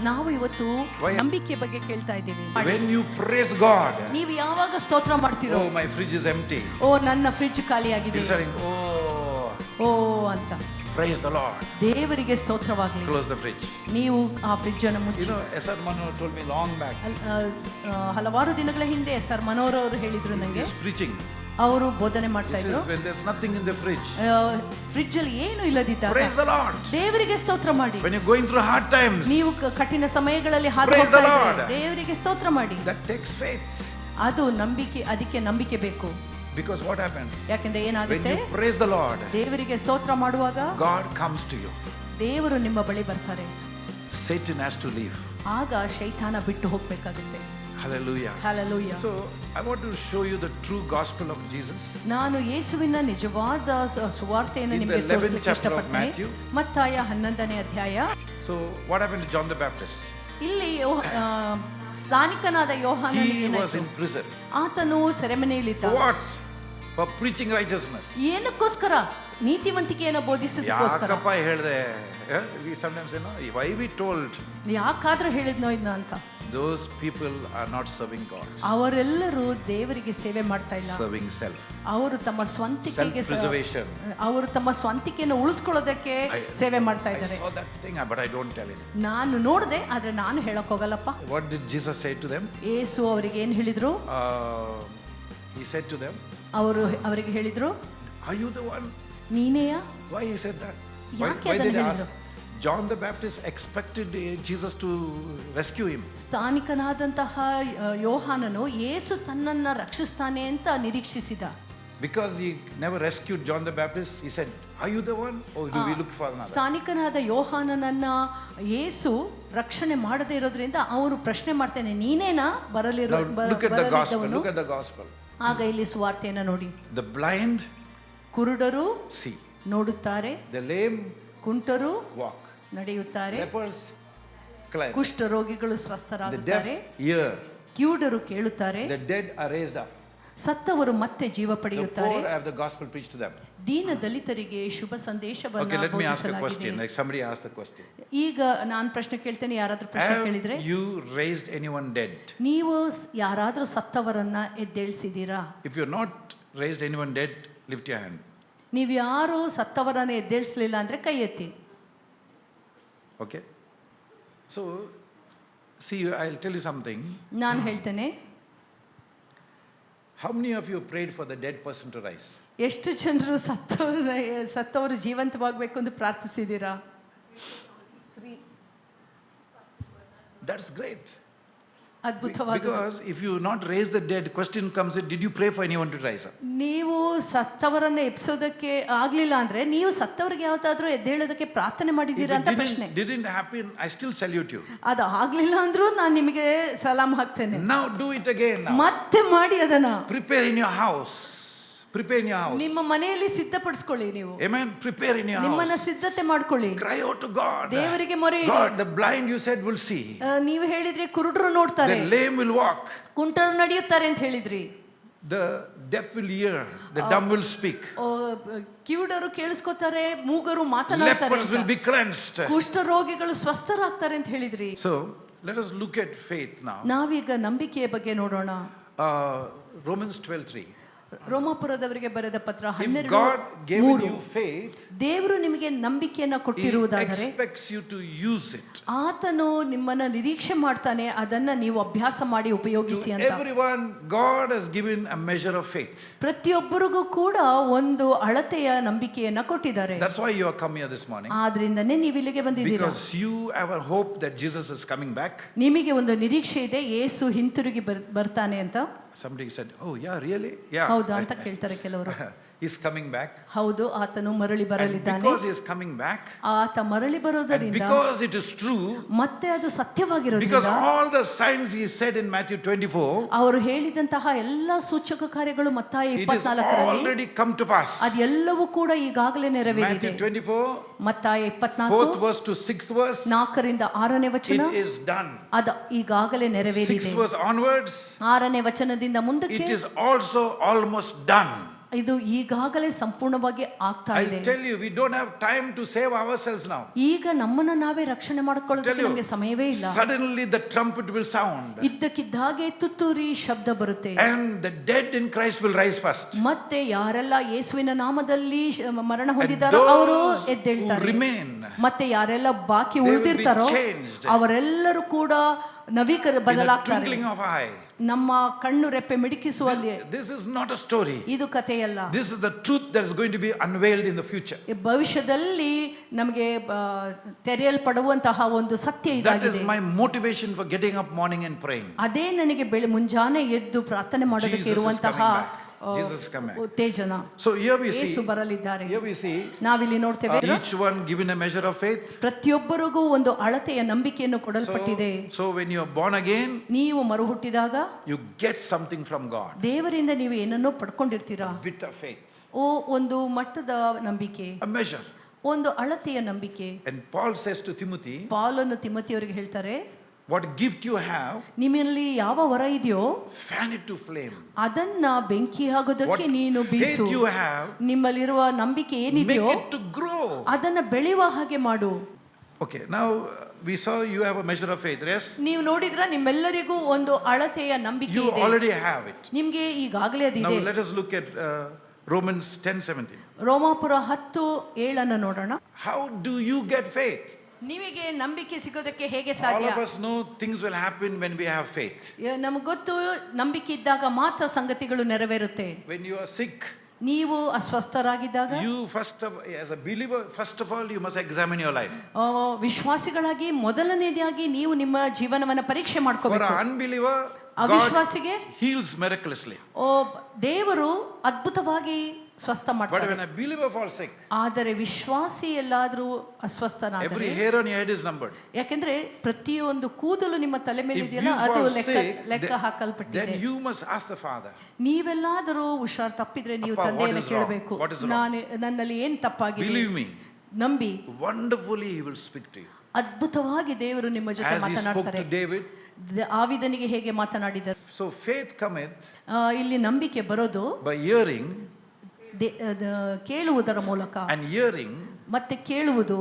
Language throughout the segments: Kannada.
ನಾವು ಇವತ್ತು ನಂಬಿಕೆ ಬಗ್ಗೆ ಕೇಳ್ತಾ ಇದ್ದೀವಿ. When you praise God, ನೀವು ಯಾವಾಗ ಸ್ತೋತ್ರ ಮಾಡ್ತೀರೋ, oh my fridge is empty, ಓ ನನ್ನ ಫ್ರಿಡ್ಜ್ ಖಾಲಿಯಾಗಿದೆ, you're saying, oh ಓ ಅಂತ praise the Lord, ದೇವರಿಗೆ ಸ್ತೋತ್ರವಾಗಲಿ. close the fridge. ನೀವು ಆ ಫ್ರಿಡ್ಜ್ ಅನ್ನು You ಮುಚ್ಚಿ. know, S.R. Manohar told me long back, ಹಲವಾರು ದಿನಗಳ ಹಿಂದೆ ಸರ್ ಮನೋಹರ್ ಅವರು ಹೇಳಿದ್ರು ನನಗೆ, he's preaching, ಅವರು ಬೋಧನೆ he ಮಾಡ್ತಾ ಇದ್ರು, says when there's nothing in the fridge, fridge ಅಲ್ಲಿ ಏನು ಇಲ್ಲದಿದ್ದಾಗ praise the Lord. ದೇವರಿಗೆ ಸ್ತೋತ್ರ ಮಾಡಿ. When you're going through hard times, ನೀವು ಕಠಿಣ ಸಮಯಗಳಲ್ಲಿ ಹಾದು Praise ಹೋಗ್ತಾ the ಇದ್ರೆ Lord. ದೇವರಿಗೆ ಸ್ತೋತ್ರ ಮಾಡಿ. that takes faith. ಅದು ನಂಬಿಕೆ, ಅದಕ್ಕೆ ನಂಬಿಕೆ ಬೇಕು. Because what happens? ಯಾಕಂದ್ರೆ When ಏನಾಗುತ್ತೆ, you praise the Lord, ದೇವರಿಗೆ ಸ್ತೋತ್ರ ಮಾಡುವಾಗ God comes to you. ದೇವರು ನಿಮ್ಮ ಬಳಿ ಬರ್ತಾರೆ. Satan has to leave. ಆಗ ಶೈತಾನ ಬಿಟ್ಟು ಹೋಗ್ಬೇಕಾಗುತ್ತೆ. Hallelujah. Hallelujah. So I want to show you the true gospel of Jesus. ನಾನು ಯೇಸುವಿನ ನಿಜವಾದ ಸುವಾರ್ತೆಯನ್ನು In the ನಿಮಗೆ 11th ತೋರಿಸಲಿಕ್ಕೆ chapter of ಇಷ್ಟಪಡ್ತೀನಿ. Matthew. ಮತ್ತಾಯ 11ನೇ ಅಧ್ಯಾಯ. So what happened to John the Baptist? ಇಲ್ಲಿ ಸ್ಥಾನಿಕನಾದ He ಯೋಹಾನನಿಗೆ was in prison. ಆತನು ಸೆರೆಮನೆಯಲ್ಲಿದ್ದ. What? For preaching righteousness. ಏನಕ್ಕೋಸ್ಕರ? ನೀತಿವಂತಿಕೆಯನ್ನು ಬೋಧಿಸೋದಕ್ಕೋಸ್ಕರ. ಯಾಕಪ್ಪ ಹೇಳಿದೆ? We sometimes say, no, why we told? ಯಾಕಾದ್ರೂ ಹೇಳಿದ್ನೋ ಇದನ್ನ ಅಂತ. Those people are not serving God. ಅವರೆಲ್ಲರೂ ದೇವರಿಗೆ ಸೇವೆ ಮಾಡ್ತಾ ಇಲ್ಲ, Serving self. ಅವರು ತಮ್ಮ ಸ್ವಂತಿಕೆಗೆ, Self-preservation. ಅವರು ತಮ್ಮ ಸ್ವಂತಿಕೆಯನ್ನು ಉಳಿಸ್ಕೊಳ್ಳೋದಕ್ಕೆ ಸೇವೆ ಮಾಡ್ತಾ I ಇದ್ದಾರೆ. saw that thing, but I don't tell it. ನಾನು ನೋಡಿದೆ, ಆದ್ರೆ ನಾನು ಹೇಳಕ್ ಹೋಗಲ್ಲಪ್ಪ. What did Jesus say to them? ಯೇಸು ಅವರಿಗೆ ಏನ್ ಹೇಳಿದ್ರು? He said to them, ಅವರಿಗೆ ಹೇಳಿದ್ರು, are you the one? ನೀನೇಯಾ? Why he said that? ಯಾಕೆ Why ಅದನ್ನ did they ಹೇಳಿದ್ರು? ask? John the Baptist expected Jesus to rescue him. ಸ್ಥಾನಿಕನಾದಂತಹ ಯೋಹಾನನು ಯೇಸು ತನ್ನನ್ನ ರಕ್ಷಿಸ್ತಾನೆ ಅಂತ ನಿರೀಕ್ಷಿಸಿದ. Because he never rescued John the Baptist, he said, are you the one, or do we look for another? ಸ್ಥಾನಿಕನಾದ ಯೋಹಾನನನ್ನ ಯೇಸು ರಕ್ಷಣೆ ಮಾಡದೇ ಇರೋದ್ರಿಂದ ಅವರು ಪ್ರಶ್ನೆ ಮಾಡ್ತಾನೆ, ನೀನೇನಾ ಬರಲಿರೋ? Look at the gospel. Look at the gospel. ಆಗ ಇಲ್ಲಿ ಸುವಾರ್ತೆಯನ್ನು ನೋಡಿ. The blind ಕುರುಡರು see, ನೋಡುತ್ತಾರೆ, the lame ಕುಂಟರು walk, ನಡೆಯುತ್ತಾರೆ, lepers cleanse, ಕುಷ್ಠ ರೋಗಿಗಳು the deaf ಸ್ವಸ್ಥರಾಗುತ್ತಾರೆ, hear, ಕಿವುಡರು ಕೇಳುತ್ತಾರೆ, the dead are raised up, ಸತ್ತವರು ಮತ್ತೆ ಜೀವ the ಪಡೆಯುತ್ತಾರೆ, poor have the gospel preached to them. ದೀನ ದಲಿತರಿಗೆ ಶುಭ ಸಂದೇಶವನ್ನು Okay, let me ask a question. ಬೋಧಿಸಲಾಗಿದೆ. Like somebody asked the question. ಈಗ ನಾನು ಪ್ರಶ್ನೆ ಕೇಳ್ತೇನೆ, ಯಾರಾದ್ರೂ ಪ್ರಶ್ನೆ ಕೇಳಿದ್ರೆ, Have you raised anyone dead? ನೀವು ಯಾರಾದ್ರೂ ಸತ್ತವರನ್ನ ಎದ್ದೇಳಿಸಿದ್ದೀರಾ? If you're not raised anyone dead, lift your hand. ನೀವು ಯಾರು ಸತ್ತವರನ್ನ ಎದ್ದೇಳಿಸಲಿಲ್ಲ ಅಂದ್ರೆ ಕೈ ಎತ್ತಿ. Okay? So, see, I'll tell you something. ನಾನು ಹೇಳ್ತೇನೆ, How many of you prayed for the dead person to rise? ಎಷ್ಟು ಜನರು ಸತ್ತವರು ಜೀವಂತವಾಗಬೇಕು ಎಂದು ಪ್ರಾರ್ಥಿಸಿದ್ದೀರಾ? That's great. ಅದ್ಭುತವಾದ. Because if you not raise the dead, question comes in, did you pray for anyone to rise up? ನೀವು ಸತ್ತವರನ್ನ ಎಬ್ಸೋದಕ್ಕೆ ಆಗ್ಲಿಲ್ಲ ಅಂದ್ರೆ ನೀವು ಸತ್ತವರಿಗೆ ಯಾವತ್ತಾದ್ರೂ ಎದ್ದೇಳೋದಕ್ಕೆ ಪ್ರಾರ್ಥನೆ If ಮಾಡಿದ್ದೀರಾ ಅಂತ it ಪ್ರಶ್ನೆ. didn't happen, I still salute you. ಅದು ಆಗ್ಲಿಲ್ಲ ಅಂದ್ರೂ ನಾನು ನಿಮಗೆ ಸಲಾಂ ಹಾಕ್ತೇನೆ. Now do it again now. ಮತ್ತೆ ಮಾಡಿ ಅದನ್ನ. Prepare in your house. Prepare in your house. ನಿಮ್ಮ ಮನೆಯಲ್ಲಿ ಸಿದ್ಧಪಡಿಸ್ಕೊಳ್ಳಿ ನೀವು. Amen. Prepare in your ನಿಮ್ಮನ್ನ house. ಸಿದ್ಧತೆ ಮಾಡ್ಕೊಳ್ಳಿ. Cry out to God. ದೇವರಿಗೆ ಮೊರೆ ಇಡಿ. God, the blind you said will see. ನೀವು ಹೇಳಿದ್ರೆ ಕುರುಡರು ನೋಡ್ತಾರೆ, The lame will walk. ಕುಂಟರು ನಡೆಯುತ್ತಾರೆ ಅಂತ ಹೇಳಿದ್ರಿ. The deaf will hear. The dumb will speak. ಕಿವುಡರು ಕೇಳಿಸ್ಕೊತಾರೆ, ಮೂಗರು ಮಾತನಾಡ್ತಾರೆ, Lepers will be cleansed. ಕುಷ್ಠ ರೋಗಿಗಳು ಸ್ವಸ್ಥರಾಗ್ತಾರೆ ಅಂತ ಹೇಳಿದ್ರಿ. So let us look at faith now. ನಾವೀಗ ನಂಬಿಕೆಯ ಬಗ್ಗೆ ನೋಡೋಣ. Romans 12:3. ರೋಮಾಪುರದವರಿಗೆ ಬರೆದ ಪತ್ರ If God gave 12:3. you faith, ದೇವರು ನಿಮಗೆ ನಂಬಿಕೆಯನ್ನ He ಕೊಟ್ಟಿರುವುದಾದರೆ expects you to use it. ಆತನು ನಿಮ್ಮನ್ನ ನಿರೀಕ್ಷೆ ಮಾಡ್ತಾನೆ, ಅದನ್ನ ನೀವು ಅಭ್ಯಾಸ ಮಾಡಿ ಉಪಯೋಗಿಸಿ To ಅಂತ. everyone, God has given a measure of faith. ಪ್ರತಿಯೊಬ್ಬರಿಗೂ ಕೂಡ ಒಂದು ಅಳತೆಯ ನಂಬಿಕೆಯನ್ನ ಕೊಟ್ಟಿದ್ದಾರೆ. That's why you are come here this morning. ಆದ್ರಿಂದನೇ ನೀವು ಇಲ್ಲಿಗೆ ಬಂದಿದ್ದೀರಾ. Because you have a hope that Jesus is coming back. ನಿಮಗೆ ಒಂದು ನಿರೀಕ್ಷೆ ಇದೆ, ಯೇಸು ಹಿಂತಿರುಗಿ ಬರ್ತಾನೆ ಅಂತ. Somebody said, oh yeah, really? Yeah. ಹೌದಾ ಅಂತ ಕೇಳ್ತಾರೆ ಕೆಲವರು. He's coming back. ಹೌದು, ಆತನು ಮರಳಿ And ಬರಲಿದ್ದಾನೆ. because he is coming back, ಆತ ಮರಳಿ and ಬರೋದರಿಂದ, because it is true, ಮತ್ತೆ ಅದು because ಸತ್ಯವಾಗಿರೋದ್ರಿಂದ, all the signs he said in Matthew 24, ಅವರು ಹೇಳಿದಂತಹ ಎಲ್ಲ ಸೂಚಕ ಕಾರ್ಯಗಳು ಮತ್ತಾಯ it is 24ರಲ್ಲಿ already come to pass. ಅದೆಲ್ಲವೂ ಕೂಡ ಈಗಾಗಲೇ ನೆರವೇರಿದೆ. Matthew 24, ಮತ್ತಾಯ 4th 24 verse to 6th verse, 4ರಿಂದ 6ನೇ ವಚನ, it is done. ಅದು ಈಗಾಗಲೇ 6th ನೆರವೇರಿದೆ. verse onwards, 6ನೇ ವಚನದಿಂದ ಮುಂದಕ್ಕೆ it is also almost done. ಇದು ಈಗಾಗಲೇ ಸಂಪೂರ್ಣವಾಗಿ ಆಗ್ತಾ I ಇದೆ. tell you, we don't have time to save ourselves now. ಈಗ ನಮ್ಮನ್ನ ನಾವೇ ರಕ್ಷಣೆ Tell ಮಾಡ್ಕೊಳ್ಳೋದಕ್ಕೆ you, ನಮಗೆ ಸಮಯವೇ ಇಲ್ಲ. suddenly the trumpet will sound ಇದ್ದಕ್ಕಿದ್ದಾಗೆ ತುತ್ತೂರಿ ಶಬ್ದ ಬರುತ್ತೆ, and the dead in Christ will rise first. ಮತ್ತೆ ಯಾರೆಲ್ಲ ಯೇಸುವಿನ ನಾಮದಲ್ಲಿ ಮರಣ And ಹೊಂದಿದಾರೋ ಅವರು those who ಎದ್ದೇಳ್ತಾರೆ. remain, ಮತ್ತೆ ಯಾರೆಲ್ಲ ಬಾಕಿ they will be ಉಳಿದಿರ್ತಾರೋ changed. ಅವರೆಲ್ಲರೂ ಕೂಡ In a ಬದಲಾಗ್ತಾರೆ. twinkling of eye. ನಮ್ಮ ಕಣ್ಣು ರೆಪ್ಪೆ ಮಿಡುಕಿಸುವಲ್ಲಿ. This is not a story. ಇದು ಕಥೆಯಲ್ಲ, This is the truth that is going to be unveiled in the future. ಈ ಭವಿಷ್ಯದಲ್ಲಿ ನಮಗೆ ತೆರೆಯಲ್ಪಡುವಂತಹ ಒಂದು ಸತ್ಯ That is ಇದಾಗಿದೆ. my motivation for getting up morning and praying. ಅದೇ ನನಗೆ ಮುಂಜಾನೆ ಎದ್ದು ಪ್ರಾರ್ಥನೆ ಮಾಡೋದಕ್ಕೆ Jesus is ಇರುವಂತಹ coming back. Jesus is coming. ಉತ್ತೇಜನ. So here we see, ಯೇಸು ಬರಲಿದ್ದಾರೆ. here we see ನಾವಿಲ್ಲಿ ನೋಡ್ತೇವೆ, each one given a measure of faith. ಪ್ರತಿಯೊಬ್ಬರಿಗೂ ಒಂದು ಅಳತೆಯ ನಂಬಿಕೆಯನ್ನು ಕೊಡಲ್ಪಟ್ಟಿದೆ. So when you are born again, ನೀವು ಮರುಹುಟ್ಟಿದಾಗ you get something from God. ದೇವರಿಂದ ನೀವು ಏನನ್ನೋ ಪಡ್ಕೊಂಡಿರ್ತೀರಾ. A bit of faith, ಒಂದು ಮಟ್ಟದ ನಂಬಿಕೆ, a measure. ಒಂದು ಅಳತೆಯ ನಂಬಿಕೆ. And Paul says to Timothy, ಪೌಲನು ತಿಮೋಥಿಯವರಿಗೆ ಹೇಳ್ತಾರೆ, what gift you have, ನಿಮ್ಮಲ್ಲಿ ಯಾವ ವರ ಇದೆಯೋ fan it to flame. ಅದನ್ನ ಬೆಂಕಿ ಆಗೋದಕ್ಕೆ What ನೀನು faith ಬೀಸು. you have, ನಿಮ್ಮಲ್ಲಿರುವ ನಂಬಿಕೆ make ಏನಿದೆಯೋ it to grow. ಅದನ್ನ ಬೆಳೆಯುವ ಹಾಗೆ ಮಾಡು. Okay, now we saw you have a measure of faith, yes? ನೀವು ನೋಡಿದ್ರ ನಿಮ್ಮೆಲ್ಲರಿಗೂ ಒಂದು ಅಳತೆಯ ನಂಬಿಕೆ You ಇದೆ. already have it. ನಿಮ್ಗೆ ಈಗಾಗಲೇ Now ಅದಿದೆ. let us look at Romans 10:17. ರೋಮಾಪುರ 10:7 ನೋಡೋಣ. How do you get faith? ನಿಮಗೆ ನಂಬಿಕೆ ಸಿಗೋದಕ್ಕೆ ಹೇಗೆ All ಸಾಧ್ಯ? of us know things will happen when we have faith. ನಮಗೆ ಗೊತ್ತು, ನಂಬಿಕೆ ಇದ್ದಾಗ ಮಾತ್ರ ಸಂಗತಿಗಳು ನೆರವೇರುತ್ತೆ. When you are sick, ನೀವು ಅಸ್ವಸ್ಥರಾಗಿದ್ದಾಗ, you as a believer, first of all, you must examine your life. ವಿಶ್ವಾಸಿಗಳಾಗಿ ಮೊದಲನೇದಾಗಿ ನೀವು ನಿಮ್ಮ ಜೀವನವನ್ನ ಪರೀಕ್ಷೆ For ಮಾಡ್ಕೋಬೇಕು. an unbeliever, God ಅವಿಶ್ವಾಸಿಗೆ heals miraculously. ದೇವರು ಅದ್ಭುತವಾಗಿ ಸ್ವಸ್ಥ But ಮಾಡ್ತಾರೆ. when a believer falls sick, ಆದರೆ ವಿಶ್ವಾಸಿ ಎಲ್ಲಾದ್ರೂ every ಅಸ್ವಸ್ಥನಾದರೆ, hair on your head is numbered. ಯಾಕೆಂದ್ರೆ ಪ್ರತಿಯೊಂದು ಕೂದಲು ನಿಮ್ಮ ತಲೆ ಮೇಲೆ If you ಇದೆಯಲ್ಲ ಅದು fall sick, ಲೆಕ್ಕ then ಹಾಕಲ್ಪಟ್ಟಿದೆ. you must ask the Father. ನೀವೆಲ್ಲಾದರೂ ಹುಷಾರ್ ತಪ್ಪಿದ್ರೆ ನೀವು Appa, ತಂದೆಯನ್ನು what is wrong? ಕೇಳಬೇಕು, What is wrong? ನನ್ನಲ್ಲಿ ಏನ್ ತಪ್ಪಾಗಿದೆ. Believe me, ನಂಬಿ, wonderfully He will speak to you. ಅದ್ಭುತವಾಗಿ ದೇವರು ನಿಮ್ಮ ಜೊತೆ As He spoke ಮಾತನಾಡ್ತಾರೆ. to David, ಆವಿದನಿಗೆ ಹೇಗೆ ಮಾತನಾಡಿದರು. so faith cometh ಇಲ್ಲಿ ನಂಬಿಕೆ ಬರೋದು by hearing, ಕೇಳುವುದರ ಮೂಲಕ, and hearing ಮತ್ತೆ ಕೇಳುವುದು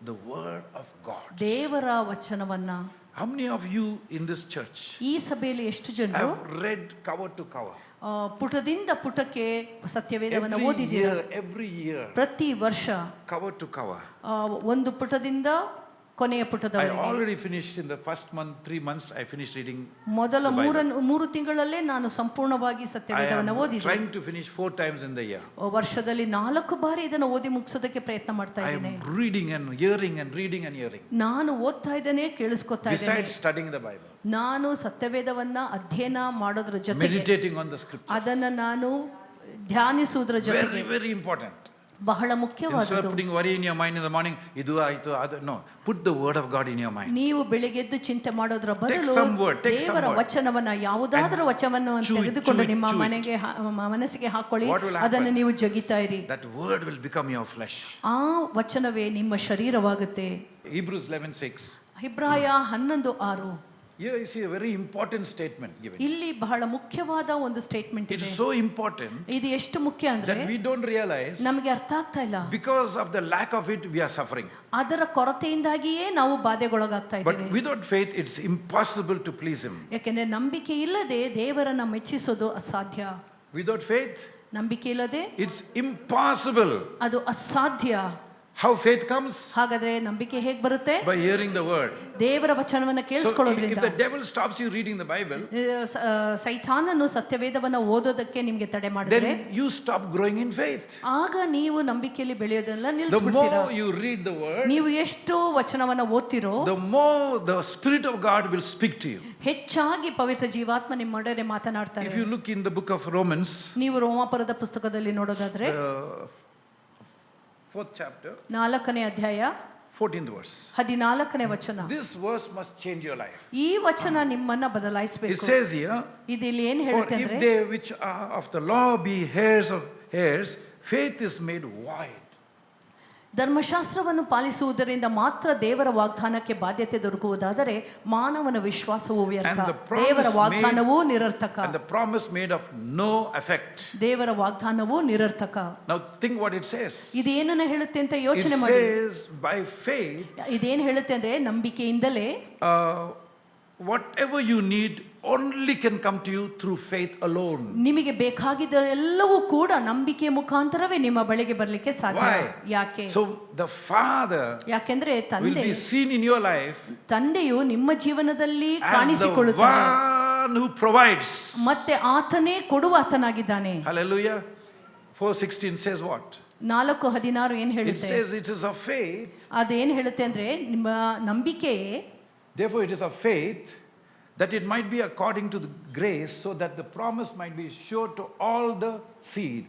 the word of God. ದೇವರ ವಚನವನ್ನ. How many of you in this church ಈ ಸಭೆಯಲ್ಲಿ ಎಷ್ಟು ಜನರು have read cover to cover? ಪುಟದಿಂದ ಪುಟಕ್ಕೆ ಸತ್ಯವೇದವನ್ನು Every ಓದಿದ್ದೀರಾ? year, every year, ಪ್ರತಿ ವರ್ಷ cover to cover. ಒಂದು ಪುಟದಿಂದ ಕೊನೆಯ I ಪುಟದವರೆಗೆ. already finished in the first month, 3 months, I finished reading. ಮೊದಲ the Bible. ಮೂರು ತಿಂಗಳಲ್ಲೇ ನಾನು ಸಂಪೂರ್ಣವಾಗಿ I ಸತ್ಯವೇದವನ್ನು am ಓದಿದ್ದೆ. trying to finish 4 times in the year. ವರ್ಷದಲ್ಲಿ 4 ಬಾರಿ ಇದನ್ನು ಓದಿ ಮುಗಿಸೋದಕ್ಕೆ ಪ್ರಯತ್ನ ಮಾಡ್ತಾ I ಇದ್ದೇನೆ. am reading and hearing and reading and hearing. ನಾನು ಓದ್ತಾ ಇದ್ದೇನೆ, ಕೇಳಿಸ್ಕೊತಾ ಇದ್ದೇನೆ. Besides studying the Bible, ನಾನು ಸತ್ಯವೇದವನ್ನ ಅಧ್ಯಯನ ಮಾಡೋದ್ರ ಜೊತೆಗೆ meditating on the scriptures. ಅದನ್ನ ನಾನು ಧ್ಯಾನಿಸುವುದರ ಜೊತೆಗೆ Very, very important. ಬಹಳ Instead of ಮುಖ್ಯವಾದದ್ದು. putting worry in your mind in the morning, idu aitu adu, no, put the word of God in your mind. ನೀವು ಬೆಳಿಗ್ಗೆದ್ದು ಚಿಂತೆ ಮಾಡೋದ್ರ Take ಬದಲು some word, take some ದೇವರ word. ವಚನವನ್ನ, ಯಾವುದಾದರೂ ವಚನವನ್ನು chew it, ತೆಗೆದುಕೊಂಡು chew it, ನಿಮ್ಮ chew it. ಮನೆಗೆ ಮನಸ್ಸಿಗೆ ಹಾಕೊಳ್ಳಿ, What will happen? ಅದನ್ನು ನೀವು ಜಗಿತಾ ಇರಿ. That word will become your flesh. ಆ ವಚನವೇ ನಿಮ್ಮ ಶರೀರವಾಗುತ್ತೆ. Hebrews 11:6. ಇಬ್ರಾಯ 11:6. Here you see a very important statement given. ಇಲ್ಲಿ ಬಹಳ ಮುಖ್ಯವಾದ ಒಂದು ಸ್ಟೇಟ್ಮೆಂಟ್ It ಇದೆ. is so important ಇದು ಎಷ್ಟು ಮುಖ್ಯ ಅಂದ್ರೆ that we don't realize ನಮಗೆ ಅರ್ಥ ಆಗ್ತಾ ಇಲ್ಲ. because of the lack of it we are suffering. ಅದರ ಕೊರತೆಯಿಂದಾಗಿಯೇ ನಾವು ಬಾಧೆಗೊಳಗಾಗ್ತಾ But ಇದ್ದೇವೆ. without faith it's impossible to please Him. ಯಾಕೆಂದ್ರೆ ನಂಬಿಕೆ ಇಲ್ಲದೆ ದೇವರನ್ನ ಮೆಚ್ಚಿಸೋದು ಅಸಾಧ್ಯ. Without faith ನಂಬಿಕೆ ಇಲ್ಲದೆ it's impossible. ಅದು ಅಸಾಧ್ಯ. How faith comes? ಹಾಗಾದ್ರೆ ನಂಬಿಕೆ ಹೇಗೆ ಬರುತ್ತೆ? By hearing the word. ದೇವರ ವಚನವನ್ನ So if ಕೇಳಿಸ್ಕೊಳ್ಳೋದ್ರಿಂದ. the devil stops you reading the Bible, ಸೈತಾನನು ಸತ್ಯವೇದವನ್ನ ಓದೋದಕ್ಕೆ ನಿಮಗೆ ತಡೆ ಮಾಡಿದ್ರೆ, then you stop growing in faith. ಆಗ ನೀವು ನಂಬಿಕೆಯಲ್ಲಿ ಬೆಳೆಯೋದನ್ನ The ನಿಲ್ಲಿಸ್ಬಿಡ್ತೀರಾ. more you read the word, ನೀವು ಎಷ್ಟು ವಚನವನ್ನ ಓದ್ತಿರೋ, the more the Spirit of God will speak to you. ಹೆಚ್ಚಾಗಿ ಪವಿತ್ರ ಜೀವಾತ್ಮ ನಿಮ್ಮೊಡನೆ ಮಾತನಾಡ್ತಾರೆ. If you look in the book of Romans, ನೀವು ರೋಮಾಪುರದ ಪುಸ್ತಕದಲ್ಲಿ ನೋಡೋದಾದ್ರೆ, 4th chapter, 4ನೇ ಅಧ್ಯಾಯ 14th verse. 14ನೇ ವಚನ. This verse must change your life. ಈ ವಚನ ನಿಮ್ಮನ್ನ It ಬದಲಾಯಿಸಬೇಕು. says here, ಇದು ಇಲ್ಲಿ ಏನ್ for ಹೇಳುತ್ತೆ if ಅಂದ್ರೆ, they which are of the law be heirs of heirs, faith is made void. ಧರ್ಮಶಾಸ್ತ್ರವನ್ನು ಪಾಲಿಸುವುದರಿಂದ ಮಾತ್ರ ದೇವರ ವಾಗ್ದಾನಕ್ಕೆ ಬಾಧ್ಯತೆ ದೊರಕುವುದಾದರೆ ಮಾನವನ ವಿಶ್ವಾಸವು ವ್ಯರ್ಥ, And the promise ದೇವರ ವಾಗ್ದಾನವೂ ನಿರರ್ಥಕ. And the promise made of no effect. ದೇವರ ವಾಗ್ದಾನವೂ ನಿರರ್ಥಕ. Now think what it says. ಇದೇನನ್ನ ಹೇಳುತ್ತೆ ಅಂತ It ಯೋಚನೆ ಮಾಡಿ. says by faith, ಇದೇನು ಹೇಳುತ್ತೆ ಅಂದ್ರೆ ನಂಬಿಕೆಯಿಂದಲೇ whatever you need only can come to you through faith alone. ನಿಮಗೆ ಬೇಕಾಗಿದ್ದ ಎಲ್ಲವೂ ಕೂಡ ನಂಬಿಕೆಯ ಮುಖಾಂತರವೇ ನಿಮ್ಮ ಬಳಿಗೆ ಬರಲಿಕ್ಕೆ ಸಾಧ್ಯ. Why? ಯಾಕೆ? So the Father ಯಾಕೆಂದ್ರೆ will ತಂದೆ, be seen in your life ತಂದೆಯು ನಿಮ್ಮ ಜೀವನದಲ್ಲಿ as the ಕಾಣಿಸಿಕೊಳ್ಳುತ್ತಾನೆ one who provides. ಮತ್ತೆ ಆತನೇ ಕೊಡುವ ಆತನಾಗಿದ್ದಾನೆ. Hallelujah. 4:16 says what? 4:16 ಏನ್ It ಹೇಳುತ್ತೆ? says it is of faith. ಅದೇನ್ ಹೇಳುತ್ತೆ ಅಂದ್ರೆ ನಿಮ್ಮ ನಂಬಿಕೆಯೇ, Therefore it is of faith that it might be according to the grace, so that the promise might be sure to all the seed,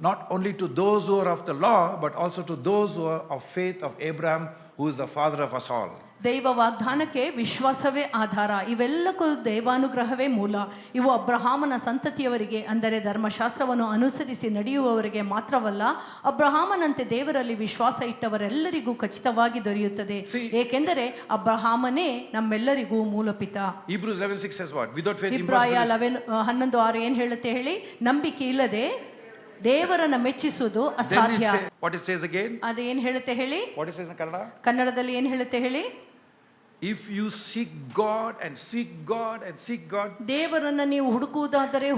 not only to those who are of the law, but also to those who are of faith of Abraham, who is the father of us all. ದೈವ ವಾಗ್ದಾನಕ್ಕೆ ವಿಶ್ವಾಸವೇ ಆಧಾರ, ಇವೆಲ್ಲಕ್ಕೂ ದೈವಾನುಗ್ರಹವೇ ಮೂಲ. ಇವು ಅಬ್ರಹಾಮನ ಸಂತತಿಯವರಿಗೆ, ಅಂದರೆ ಧರ್ಮಶಾಸ್ತ್ರವನ್ನು ಅನುಸರಿಸಿ ನಡೆಯುವವರಿಗೆ ಮಾತ್ರವಲ್ಲ, ಅಬ್ರಹಾಮನಂತೆ ದೇವರಲ್ಲಿ ವಿಶ್ವಾಸ ಇಟ್ಟವರೆಲ್ಲರಿಗೂ ಖಚಿತವಾಗಿ ದೊರೆಯುತ್ತದೆ, ಏಕೆಂದರೆ ಅಬ್ರಹಾಮನೇ ನಮ್ಮೆಲ್ಲರಿಗೂ ಮೂಲಪಿತ. Hebrews 11:6 says what? Without faith ಇಬ್ರಾಯ impossible. 11:6 ಏನ್ ಹೇಳುತ್ತೆ ಹೇಳಿ? ನಂಬಿಕೆ ಇಲ್ಲದೆ ದೇವರನ್ನ ಮೆಚ್ಚಿಸುವುದು ಅಸಾಧ್ಯ. What it says again? ಅದೇನ್ ಹೇಳುತ್ತೆ ಹೇಳಿ? What it says in Kannada? ಕನ್ನಡದಲ್ಲಿ ಏನ್ ಹೇಳುತ್ತೆ ಹೇಳಿ? If you seek God and seek God and seek God, ದೇವರನ್ನ ನೀವು ಹುಡುಕುವುದಾದರೆ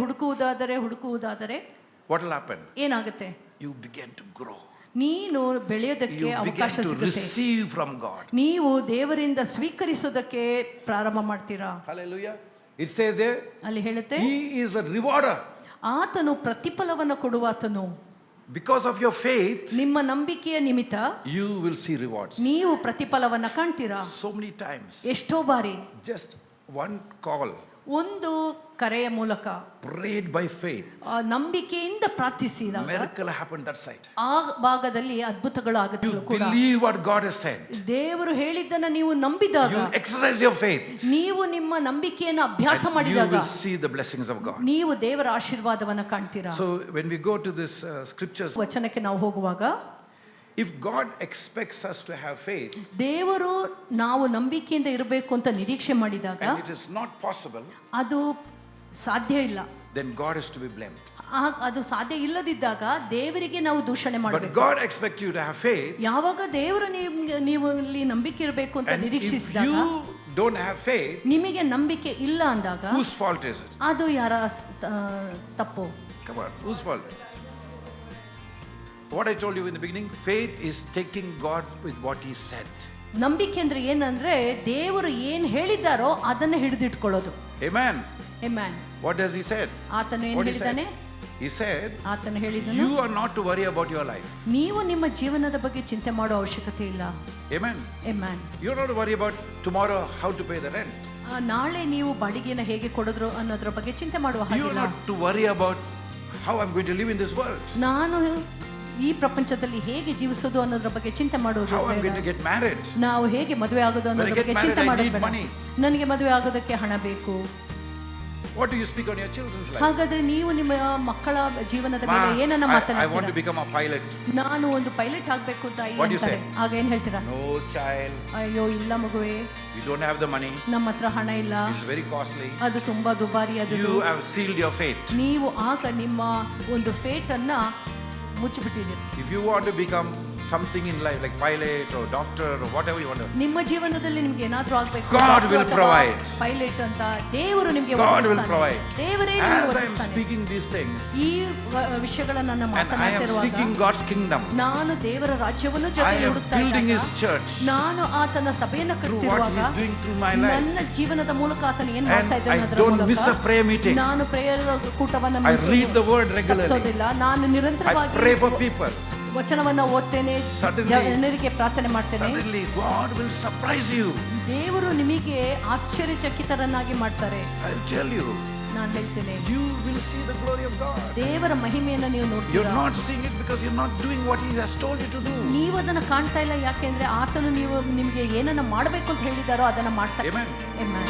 what will happen? ಏನಾಗುತ್ತೆ? You begin to grow. ನೀನು ಬೆಳೆಯೋದಕ್ಕೆ You begin ಅವಕಾಶ to ಸಿಗುತ್ತೆ. receive from God. ನೀವು ದೇವರಿಂದ ಸ್ವೀಕರಿಸೋದಕ್ಕೆ ಪ್ರಾರಂಭ ಮಾಡ್ತೀರಾ. Hallelujah. It says there, ಅಲ್ಲಿ ಹೇಳುತ್ತೆ, He is a rewarder. ಆತನು ಪ್ರತಿಫಲವನ್ನು ಕೊಡುವಾತನು. Because of your faith, ನಿಮ್ಮ ನಂಬಿಕೆಯ ನಿಮಿತ್ತ you will see rewards. ನೀವು ಪ್ರತಿಫಲವನ್ನ ಕಾಣ್ತೀರಾ. So many times, ಎಷ್ಟೋ ಬಾರಿ just one call, ಒಂದು ಕರೆಯ ಮೂಲಕ prayed by faith, ನಂಬಿಕೆಯಿಂದ ಪ್ರಾರ್ಥಿಸಿದಾಗ miracle happened that side. ಆ ಭಾಗದಲ್ಲಿ ಅದ್ಭುತಗಳು ಆಗುತ್ತೆ You ಕೂಡ. believe what God has said. ದೇವರು ಹೇಳಿದ್ದನ್ನ ನೀವು ನಂಬಿದಾಗ, You exercise your faith. ನೀವು ನಿಮ್ಮ ನಂಬಿಕೆಯನ್ನು ಅಭ್ಯಾಸ And you ಮಾಡಿದಾಗ will see the blessings of God. ನೀವು ದೇವರ ಆಶೀರ್ವಾದವನ್ನ ಕಾಣ್ತೀರಾ. So when we go to this scriptures, ವಚನಕ್ಕೆ ನಾವು ಹೋಗುವಾಗ, if God expects us to have faith, ದೇವರು ನಾವು ನಂಬಿಕೆಯಿಂದ ಇರಬೇಕು ಅಂತ ನಿರೀಕ್ಷೆ ಮಾಡಿದಾಗ and it is not possible, ಅದು ಸಾಧ್ಯ ಇಲ್ಲ, then God is to be blamed. ಅದು ಸಾಧ್ಯ ಇಲ್ಲದಿದ್ದಾಗ ದೇವರಿಗೆ ನಾವು ದೂಷಣೆ But ಮಾಡಬೇಕು. God expects you to have faith, ಯಾವಾಗ ದೇವರು ನೀವು ಇಲ್ಲಿ ನಂಬಿಕೆ ಇರಬೇಕು ಅಂತ and if ನಿರೀಕ್ಷಿಸಿದಾಗ, you don't have faith, ನಿಮಗೆ ನಂಬಿಕೆ ಇಲ್ಲ ಅಂದಾಗ whose fault is it? ಅದು ಯಾರ ತಪ್ಪು? Come on, whose fault? What I told you in the beginning, faith is taking God with what He said. ನಂಬಿಕೆ ಅಂದ್ರೆ ಏನಂದ್ರೆ ದೇವರು ಏನ್ ಹೇಳಿದ್ದಾರೋ ಅದನ್ನ ಹಿಡಿದಿಟ್ಕೊಳ್ಳೋದು. Amen. Amen. What does He said? ಆತನು ಏನ್ What He ಹೇಳಿದ್ದಾನೆ? said? He said, ಆತನು ಹೇಳಿದನು, you are not to worry about your life. ನೀವು ನಿಮ್ಮ ಜೀವನದ ಬಗ್ಗೆ ಚಿಂತೆ ಮಾಡೋ ಅವಶ್ಯಕತೆ ಇಲ್ಲ. Amen. Amen. You're not to worry about tomorrow how to pay the rent. ನಾಳೆ ನೀವು ಬಾಡಿಗೆನ ಹೇಗೆ ಕೊಡೋದ್ರು ಅನ್ನೋದ್ರ ಬಗ್ಗೆ ಚಿಂತೆ ಮಾಡುವ You're ಹಾಗಿಲ್ಲ. not to worry about how I'm going to live in this world. ನಾನು ಈ ಪ್ರಪಂಚದಲ್ಲಿ ಹೇಗೆ ಜೀವಿಸೋದು ಅನ್ನೋದ್ರ ಬಗ್ಗೆ ಚಿಂತೆ ಮಾಡೋದು How I'm ಬೇಡ. going to get married. ನಾವು ಹೇಗೆ ಮದುವೆ ಆಗೋದು ಅನ್ನೋದ್ರ When I get ಬಗ್ಗೆ married, ಚಿಂತೆ I ಮಾಡೋದು need ಬೇಡ. money. ನನಗೆ ಮದುವೆ ಆಗೋದಕ್ಕೆ ಹಣ ಬೇಕು. What do you speak on your children's life? ಹಾಗಾದ್ರೆ ನೀವು ನಿಮ್ಮ ಮಕ್ಕಳ ಜೀವನದ ಮೇಲೆ Ma, ಏನನ್ನ I want to ಮಾತನಾಡ್ತೀರಾ? become a pilot. ನಾನು ಒಂದು ಪೈಲಟ್ ಆಗ್ಬೇಕು ಅಂತ What do you ಅಂತಾರೆ. say? ಆಗ ಏನ್ ಹೇಳ್ತೀರಾ? No child. ಅಯ್ಯೋ ಇಲ್ಲ ಮಗುವೆ, You don't have the money. ನಮ್ಮ ಹತ್ರ ಹಣ ಇಲ್ಲ, It's very costly. ಅದು ತುಂಬಾ ದುಬಾರಿ, ಅದು You have sealed your fate. ನೀವು ಆಗ ನಿಮ್ಮ ಒಂದು ಫೇಟ್ ಅನ್ನ ಮುಚ್ಚಿಬಿಟ್ಟಿದ್ದೀರಿ. If you want to become something in life like pilot or doctor or whatever you want to, ನಿಮ್ಮ ಜೀವನದಲ್ಲಿ ನಿಮ್ಗೆ ಏನಾದ್ರೂ ಆಗ್ಬೇಕು, God will provide. ಪೈಲಟ್ ಅಂತ ದೇವರು ನಿಮ್ಗೆ God will ಒದಗಿಸ್ತಾನೆ. provide. ದೇವರೇ ನಿಮ್ಗೆ As I am ಒದಗಿಸ್ತಾನೆ. speaking these things, ಈ ವಿಷಯಗಳನ್ನ ನಾನು and I am ಮಾತನಾಡ್ತಿರುವಾಗ seeking God's kingdom, ನಾನು ದೇವರ ರಾಜ್ಯವನ್ನು I ಜೊತೆಯಲ್ಲಿ am ಹುಡುಕ್ತಾ building His ಇದ್ದಾಗ, church ನಾನು ಆತನ ಸಭೆಯನ್ನು through what ಕಟ್ತಿರುವಾಗ He is doing through my life. ನನ್ನ ಜೀವನದ ಮೂಲಕ ಆತನ ಏನ್ And ಮಾಡ್ತಾ ಇದ್ದಾನೆ I ಅದರ don't miss a ಮೂಲಕ prayer meeting. ನಾನು ಪ್ರೇಯರ್ ಕೂಟವನ್ನ I read the word regularly. ತಪ್ಪಿಸೋದಿಲ್ಲ. ನಾನು I ನಿರಂತರವಾಗಿ pray for people. ವಚನವನ್ನ ಓದ್ತೇನೆ, Suddenly- ಜನರಿಗೆ ಪ್ರಾರ್ಥನೆ ಮಾಡ್ತೇನೆ. Suddenly God will surprise you. ದೇವರು ನಿಮಗೆ ಆಶ್ಚರ್ಯಚಕಿತರನ್ನಾಗಿ ಮಾಡ್ತಾರೆ. I'll tell you. ನಾನು ಹೇಳ್ತೇನೆ, You will see the glory of God. ದೇವರ ಮಹಿಮೆಯನ್ನು ನೀವು You're ನೋಡ್ತೀರಾ. not seeing it because you're not doing what He has told you to do. ನೀವು ಅದನ್ನ ಕಾಣ್ತಾ ಇಲ್ಲ, ಯಾಕೆಂದ್ರೆ ಆತನು ನಿಮಗೆ ಏನನ್ನ ಮಾಡಬೇಕು ಅಂತ ಹೇಳಿದಾರೋ ಅದನ್ನ ಮಾಡ್ತಾ. Amen. Amen.